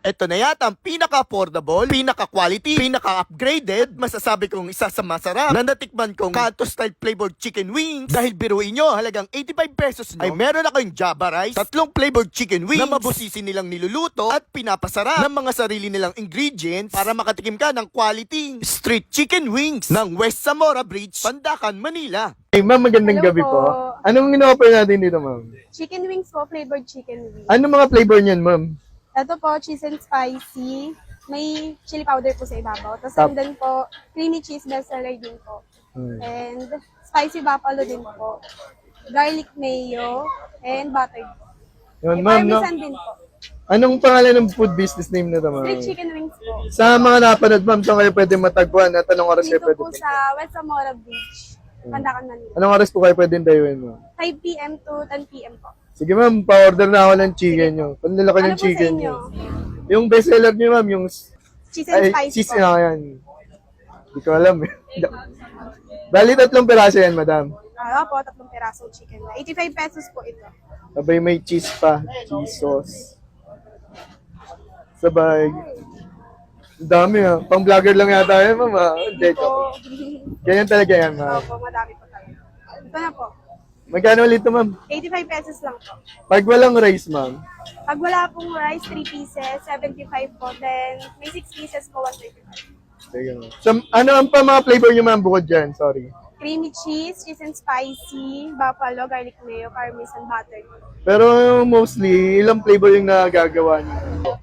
Ito na yata ang pinaka-affordable, pinaka-quality, pinaka-upgraded, masasabi kong isa sa masarap na natikman kong Kanto-style flavored chicken wings. Dahil biruin nyo, halagang 85 pesos nyo, ay meron ako yung Java Rice, 3 flavored chicken wings na mabusisi nilang niluluto at pinapasarap ng mga sarili nilang ingredients para makatikim ka ng quality street chicken wings ng West Zamora Bridge, Pandacan, Manila. Hey, ma'am, magandang Hello gabi po. po. Anong in-offer natin dito, ma'am? Chicken wings po, flavored chicken wings. Ano mga flavor niyan, ma'am? Ito po, cheese and spicy. May chili powder po sa ibabaw. Tapos Tap. and then po, creamy cheese bestseller din po. And spicy buffalo din po. Garlic mayo and butter. Yun, May ma'am, no? parmesan din po. Anong pangalan ng food business name nito, ma'am? Street chicken wings po. Sa mga napanood, ma'am, saan kayo pwede matagpuan at anong oras kayo Dito pwede po punta? sa West Zamora Beach. Pandacan, Manila. Anong oras po kayo pwede dayuin, ma'am? 5 p.m. to 10 p.m. po. Sige, ma'am, pa-order na ako ng chicken nyo. Panlalaki Ano ng po sa chicken inyo? nyo. Yung bestseller nyo, ma'am, yung... Cheese and Ay, spicy cheese po. na yan. Hindi ko alam eh. Bali, 3 piraso yan, madam. Po, 3 pirasong chicken. 85 pesos po ito. Sabay may cheese pa. Cheese sauce. Sabay. Ang dami ha. Pang vlogger lang yata yan, ma'am ha. Hindi, Po. ganyan talaga yan, ma'am. Opo, madami po talaga. Ito na po. Magkano ulit ito, ma'am? 85 pesos lang po. Pag walang rice, ma'am. Pag wala pong rice, 3 pieces, 75 po. Then, may 6 pieces po, 135. Sige, ma'am. So, ano ang pa mga flavor nyo, ma'am, bukod dyan? Sorry. Creamy cheese, cheese and spicy, buffalo, garlic mayo, parmesan, butter. Pero mostly, ilang flavor yung nagagawa nyo?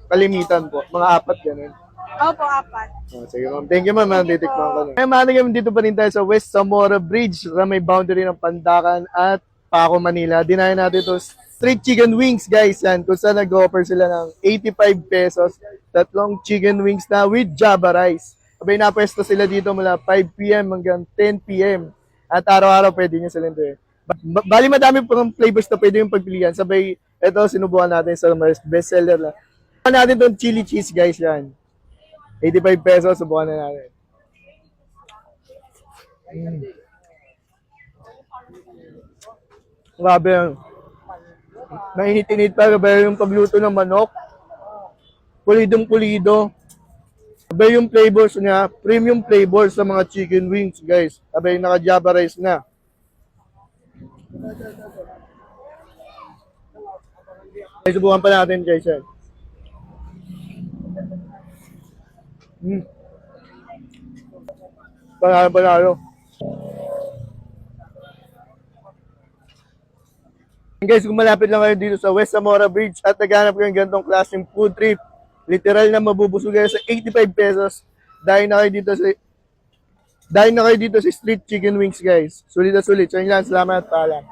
Kalimitan po. Mga 4 ganun. Opo, 4. Oh, sige, ma'am. Thank you, ma'am. Thank you Titikman po. ko na. Ngayon, mga dito pa rin tayo sa West Zamora Bridge sa may boundary ng Pandacan at Paco, Manila. Dinayan natin ito street chicken wings, guys. Yan, kung saan nag-offer sila ng 85 pesos, 3 chicken wings na with Java Rice. Abay, napwesto sila dito mula 5 p.m. hanggang 10 p.m. At araw-araw pwede nyo sila doon. Bali, madami pang flavors na pwede yung pagpilian. Sabay, ito, sinubukan natin sa bestseller lang. Subukan natin itong chili cheese, guys. Yan. 85 pesos, subukan na natin. Grabe yan. Nainit-init pa, grabe yung pagluto ng manok. Pulidong-pulido. Grabe yung flavors niya, premium flavors sa mga chicken wings, guys. Grabe yung naka-Java rice na. Ay, subukan pa natin, guys. Yan. Panalo. Guys, kung malapit lang kayo dito sa West Zamora Bridge at naghanap kayo ng ganitong klaseng food trip, literal na mabubusog kayo sa 85 pesos dahil na kayo dito sa street chicken wings, guys. Sulit na sulit. So yun lang, salamat, paalam.